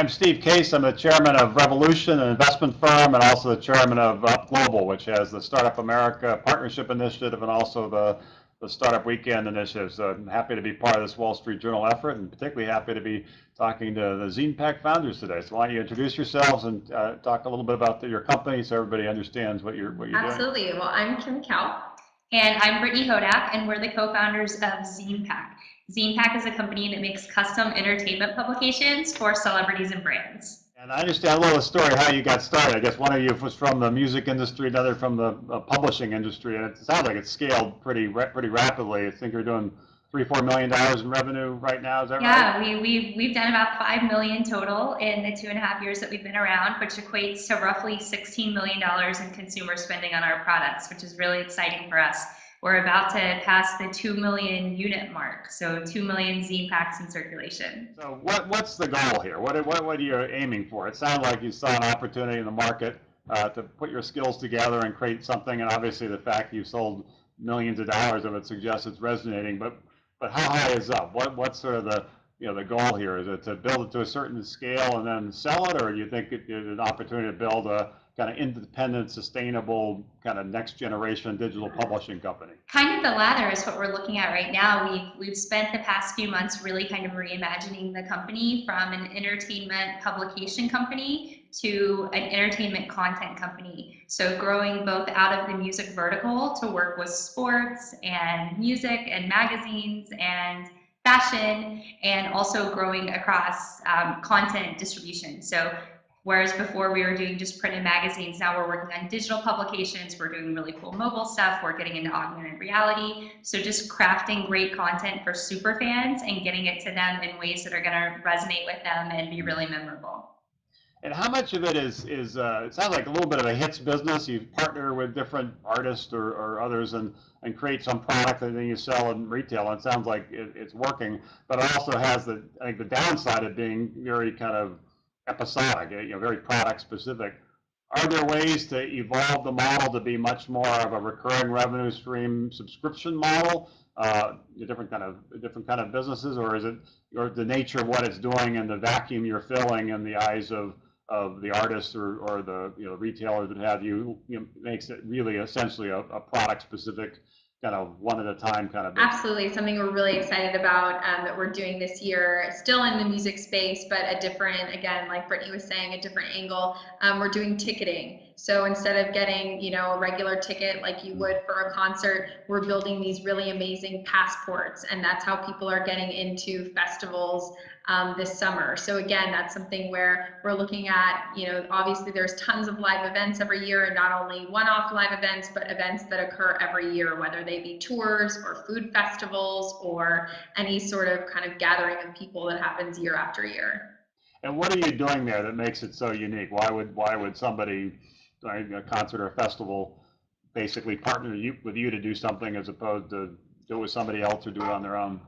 I'm Steve Case. I'm the chairman of Revolution, an investment firm, and also the chairman of Up Global, which has the Startup America Partnership Initiative and also the Startup Weekend Initiative. So I'm happy to be part of this Wall Street Journal effort, and particularly happy to be talking to the ZinePak founders today. So why don't you introduce yourselves and talk a little bit about your company so everybody understands what you're doing. Absolutely. Well, I'm Kim Kaup, and I'm Brittany Hodak, and we're the co-founders of ZinePak. ZinePak is a company that makes custom entertainment publications for celebrities and brands. And I understand a little of the story how you got started. I guess one of you was from the music industry, another from the publishing industry, and it sounds like it's scaled pretty rapidly. I think you're doing $3-4 million in revenue right now. Is that right? Yeah, we've done about $5 million total in the 2.5 years that we've been around, which equates to roughly $16 million in consumer spending on our products, which is really exciting for us. We're about to pass the 2 million unit mark, so 2 million ZinePaks in circulation. So what's the goal here? What are you aiming for? It sounded like you saw an opportunity in the market to put your skills together and create something, and obviously the fact you've sold millions of dollars of it suggests it's resonating. But how high is up? What's sort of the goal here? Is it to build it to a certain scale and then sell it, or do you think it's an opportunity to build a kind of independent, sustainable, kind of next generation digital publishing company? Kind of the latter is what we're looking at right now. We've spent the past few months really kind of reimagining the company from an entertainment publication company to an entertainment content company. So growing both out of the music vertical to work with sports and music and magazines and fashion, and also growing across content distribution. So whereas before we were doing just printed magazines, now we're working on digital publications, we're doing really cool mobile stuff, we're getting into augmented reality. So just crafting great content for super fans and getting it to them in ways that are gonna resonate with them and be really memorable. And how much of it is it sounds like a little bit of a hits business. You partner with different artists or others and create some product and then you sell in retail, and it sounds like it's working, but it also has I think the downside of being very kind of episodic, very product specific. Are there ways to evolve the model to be much more of a recurring revenue stream subscription model, different kind of businesses, or is it or the nature of what it's doing and the vacuum you're filling in the eyes of the artists or the retailers that have makes it really essentially a product specific kind of one at a time kind of business? Absolutely, something we're really excited about that we're doing this year, still in the music space, but a different, again, like Brittany was saying, a different angle. We're doing ticketing. So instead of getting, a regular ticket like you would for a concert, we're building these really amazing passports, and that's how people are getting into festivals this summer. So again, that's something where we're looking at, obviously there's tons of live events every year, and not only one-off live events, but events that occur every year, whether they be tours or food festivals or any sort of kind of gathering of people that happens year after year. And what are you doing there that makes it so unique? Why would somebody during a concert or a festival basically partner with you to do something as opposed to do it with somebody else or do it on their own?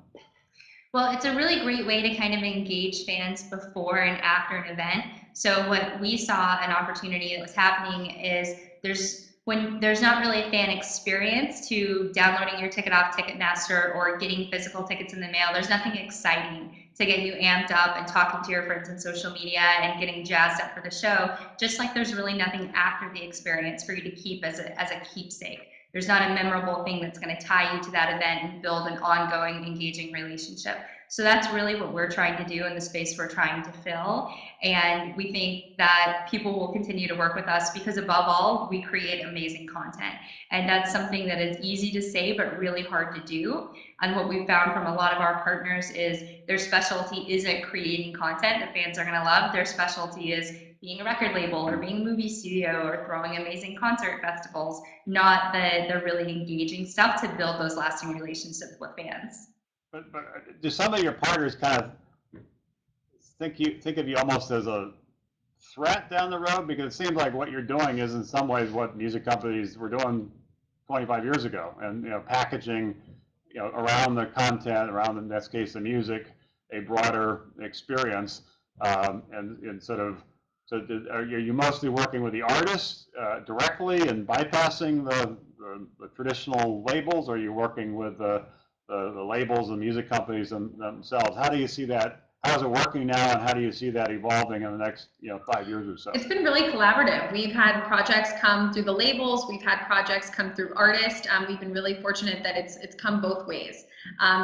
Well, it's a really great way to kind of engage fans before and after an event. So what we saw an opportunity that was happening is when there's not really a fan experience to downloading your ticket off Ticketmaster or getting physical tickets in the mail, there's nothing exciting to get you amped up and talking to your friends on social media and getting jazzed up for the show, just like there's really nothing after the experience for you to keep as a keepsake. There's not a memorable thing that's going to tie you to that event and build an ongoing, engaging relationship. So that's really what we're trying to do in the space we're trying to fill. And we think that people will continue to work with us because above all, we create amazing content. And that's something that is easy to say, but really hard to do. And what we've found from a lot of our partners is their specialty isn't creating content that fans are going to love. Their specialty is being a record label or being a movie studio or throwing amazing concert festivals, not the really engaging stuff to build those lasting relationships with fans. But do some of your partners kind of think of you almost as a threat down the road? Because it seems like what you're doing is in some ways what music companies were doing 25 years ago, and packaging around the content, around in this case the music, a broader experience, and sort of. So are you mostly working with the artists directly and bypassing the traditional labels, or are you working with the labels and music companies themselves? How do you see that how's it working now, and how do you see that evolving in the next 5 years or so? It's been really collaborative. We've had projects come through the labels. We've had projects come through artists. We've been really fortunate that it's come both ways.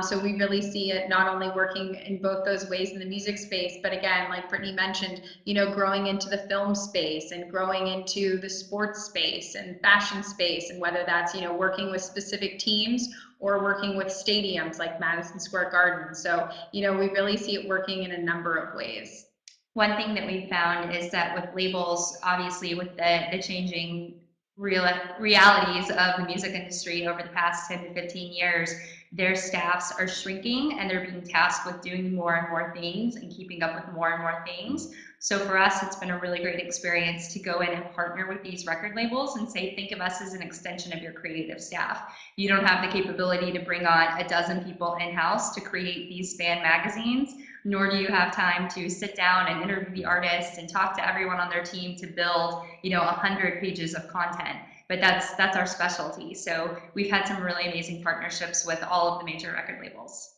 So we really see it not only working in both those ways in the music space, but again, like Brittany mentioned, growing into the film space and growing into the sports space and fashion space, and whether that's working with specific teams or working with stadiums like Madison Square Garden. So we really see it working in a number of ways. One thing that we found is that with labels, obviously with the changing realities of the music industry over the past 10 to 15 years, their staffs are shrinking and they're being tasked with doing more and more things and keeping up with more and more things. So for us, it's been a really great experience to go in and partner with these record labels and say, think of us as an extension of your creative staff. You don't have the capability to bring on a dozen people in-house to create these fan magazines, nor do you have time to sit down and interview the artists and talk to everyone on their team to build 100 pages of content. But that's our specialty. So we've had some really amazing partnerships with all of the major record labels.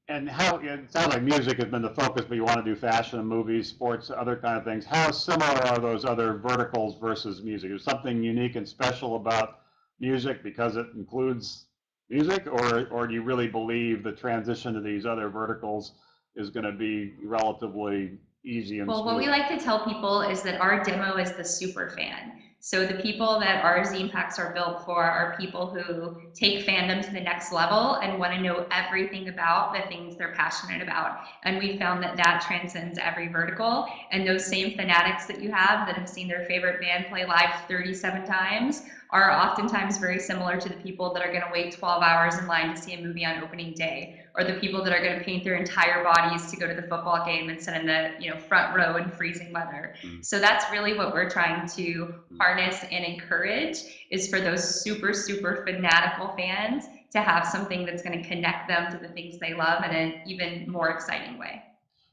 And how, it sounds like music has been the focus, but you want to do fashion, movies, sports, other kind of things. How similar are those other verticals versus music? Is something unique and special about music because it includes music, or do you really believe the transition to these other verticals is going to be relatively easy and Well, smooth? what we like to tell people is that our demo is the super fan. So the people that our ZinePaks are built for are people who take fandom to the next level and want to know everything about the things they're passionate about. And we found that that transcends every vertical. And those same fanatics that you have that have seen their favorite band play live 37 times are oftentimes very similar to the people that are going to wait 12 hours in line to see a movie on opening day, or the people that are going to paint their entire bodies to go to the football game and sit in the front row in freezing weather. So that's really what we're trying to harness and encourage, is for those super, super fanatical fans to have something that's going to connect them to the things they love in an even more exciting way.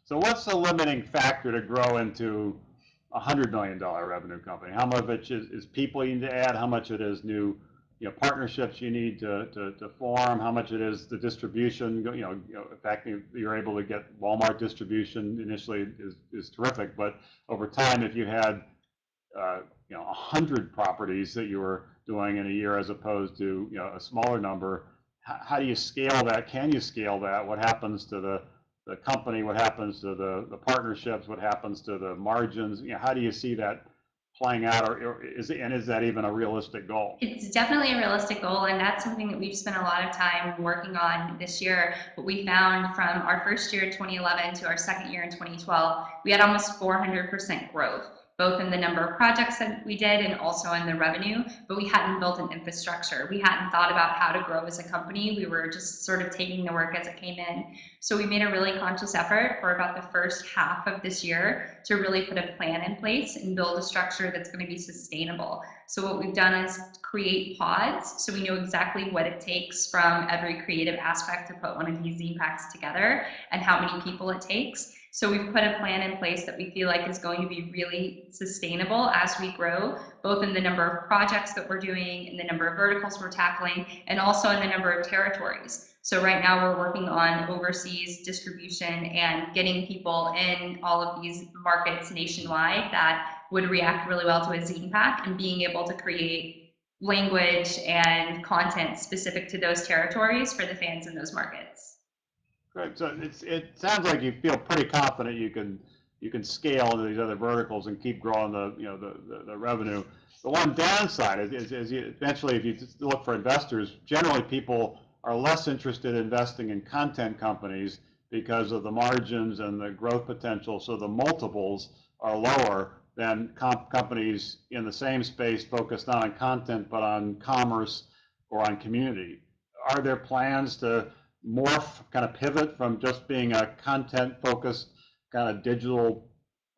So what's the limiting factor to grow into $100 million revenue company? How much of it is people you need to add? How much it is new partnerships you need to form? How much it is the distribution? The fact that you're able to get Walmart distribution initially is terrific, but over time, if you had 100 properties that you were doing in a year as opposed to a smaller number, how do you scale that? Can you scale that? What happens to the company? What happens to the partnerships? What happens to the margins? How do you see that playing out, or is that even a realistic goal? It's definitely a realistic goal, and that's something that we've spent a lot of time working on this year. What we found from our first year in 2011 to our second year in 2012, we had almost 400% growth, both in the number of projects that we did and also in the revenue, but we hadn't built an infrastructure. We hadn't thought about how to grow as a company. We were just sort of taking the work as it came in. So we made a really conscious effort for about the first half of this year to really put a plan in place and build a structure that's going to be sustainable. So what we've done is create pods, so we know exactly what it takes from every creative aspect to put one of these ZinePaks together and how many people it takes. So we've put a plan in place that we feel like is going to be really sustainable as we grow, both in the number of projects that we're doing, in the number of verticals we're tackling, and also in the number of territories. So right now we're working on overseas distribution and getting people in all of these markets nationwide that would react really well to a ZinePak, and being able to create language and content specific to those territories for the fans in those markets. Great. So it sounds like you feel pretty confident you can scale into these other verticals and keep growing the revenue. The one downside is eventually, if you just look for investors, generally people are less interested in investing in content companies because of the margins and the growth potential. So the multiples are lower than companies in the same space focused not on content but on commerce or on community. Are there plans to morph, kind of pivot from just being a content focused kind of digital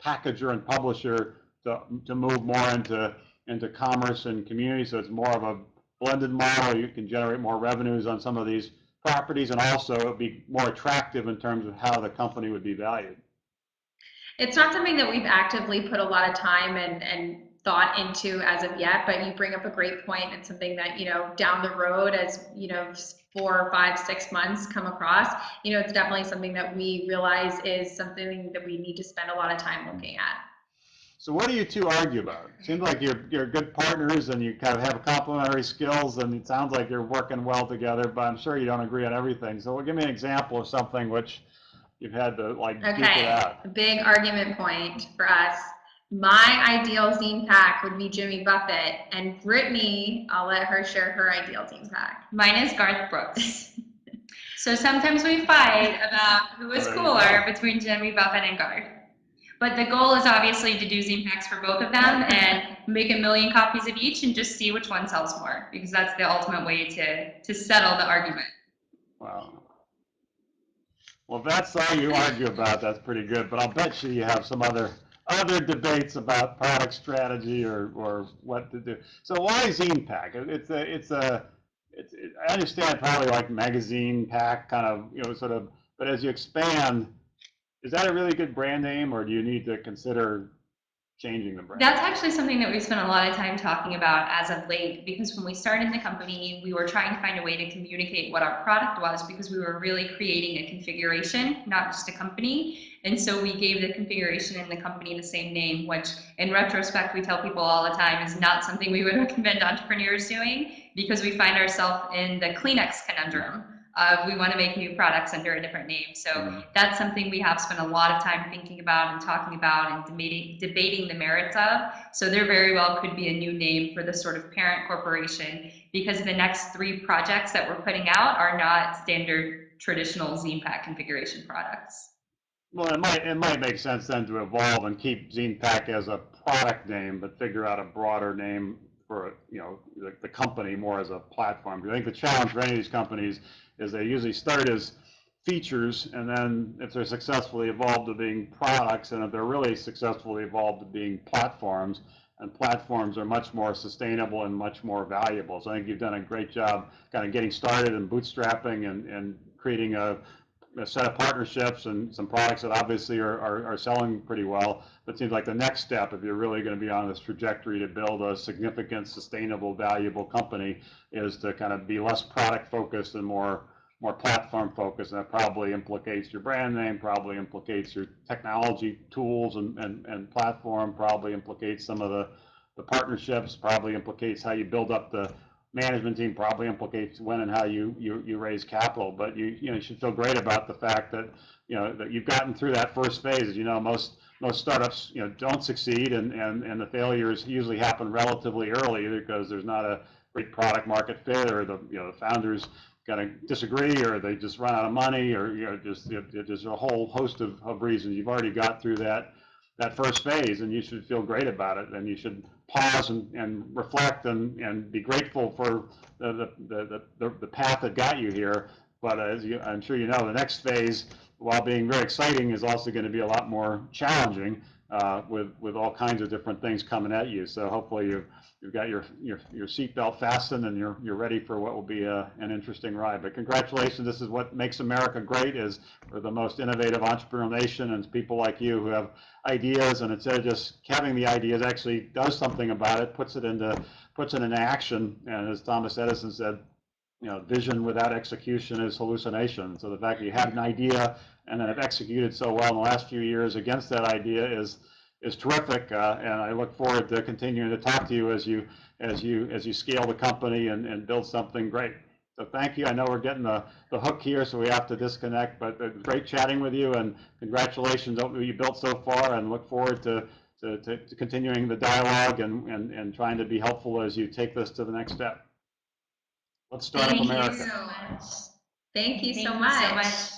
packager and publisher to move more into commerce and community, so it's more of a blended model? You can generate more revenues on some of these properties, and also it would be more attractive in terms of how the company would be valued. It's not something that we've actively put a lot of time and thought into as of yet, but you bring up a great point. It's something that, down the road, as 4, 5, 6 months come across, it's definitely something that we realize is something that we need to spend a lot of time looking at. So what do you two argue about? It seems like you're good partners and you kind of have complementary skills, and it sounds like you're working well together, but I'm sure you don't agree on everything. So give me an example of something which you've had to like duke it out. A big argument point for us. My ideal ZinePak would be Jimmy Buffett, and Brittany, I'll let her share her ideal ZinePak. Mine is Garth Brooks. So sometimes we fight about who is cooler between Jimmy Buffett and Garth. But the goal is obviously to do ZinePaks for both of them and make 1 million copies of each and just see which one sells more, because that's the ultimate way to settle the argument. Wow. Well, if that's all you argue about, that's pretty good. But I'll bet you have some other debates about product strategy or what to do. So why ZinePak? I understand probably like magazine pack kind of sort of, but as you expand, is that a really good brand name, or do you need to consider changing the brand? That's actually something that we've spent a lot of time talking about as of late, because when we started the company, we were trying to find a way to communicate what our product was, because we were really creating a configuration, not just a company. And so we gave the configuration and the company the same name, which in retrospect, we tell people all the time is not something we would recommend entrepreneurs doing, because we find ourselves in the Kleenex conundrum. We want to make new products under a different name. So that's something we have spent a lot of time thinking about and talking about and debating the merits of. So there very well could be a new name for this sort of parent corporation, because the next 3 projects that we're putting out are not standard traditional ZinePak configuration products. Well, it might make sense then to evolve and keep ZinePak as a product name, but figure out a broader name for the company more as a platform. I think the challenge for any of these companies is they usually start as features, and then if they're successfully evolved to being products, and if they're really successfully evolved to being platforms, and platforms are much more sustainable and much more valuable. So I think you've done a great job kind of getting started and bootstrapping and creating a set of partnerships and some products that obviously are selling pretty well. But it seems like the next step, if you're really going to be on this trajectory to build a significant, sustainable, valuable company, is to kind of be less product focused and more platform focused. And that probably implicates your brand name, probably implicates your technology tools and platform, probably implicates some of the partnerships, probably implicates how you build up the management team, probably implicates when and how you raise capital. But you should feel great about the fact that that you've gotten through that first phase. Most startups don't succeed, and the failures usually happen relatively early, either because there's not a great product market fit, or the founders kind of disagree, or they just run out of money, or there's a whole host of reasons. You've already got through that first phase, and you should feel great about it, and you should pause and reflect and be grateful for the path that got you here. But I'm sure the next phase, while being very exciting, is also going to be a lot more challenging with all kinds of different things coming at you. So hopefully you've got your seatbelt fastened and you're ready for what will be an interesting ride. But congratulations! This is what makes America great. Is we're the most innovative entrepreneurial nation, and it's people like you who have ideas, and instead of just having the ideas, actually does something about it, puts it into action. And as Thomas Edison said, vision without execution is hallucination. So the fact that you had an idea and then have executed so well in the last few years against that idea is terrific. And I look forward to continuing to talk to you as you scale the company and build something great. So thank you. I know we're getting the hook here, so we have to disconnect, but it's great chatting with you, and congratulations on what you built so far, and look forward to continuing the dialogue and trying to be helpful as you take this to the next step. Let's start up America. Thank you so much. Thank you so much.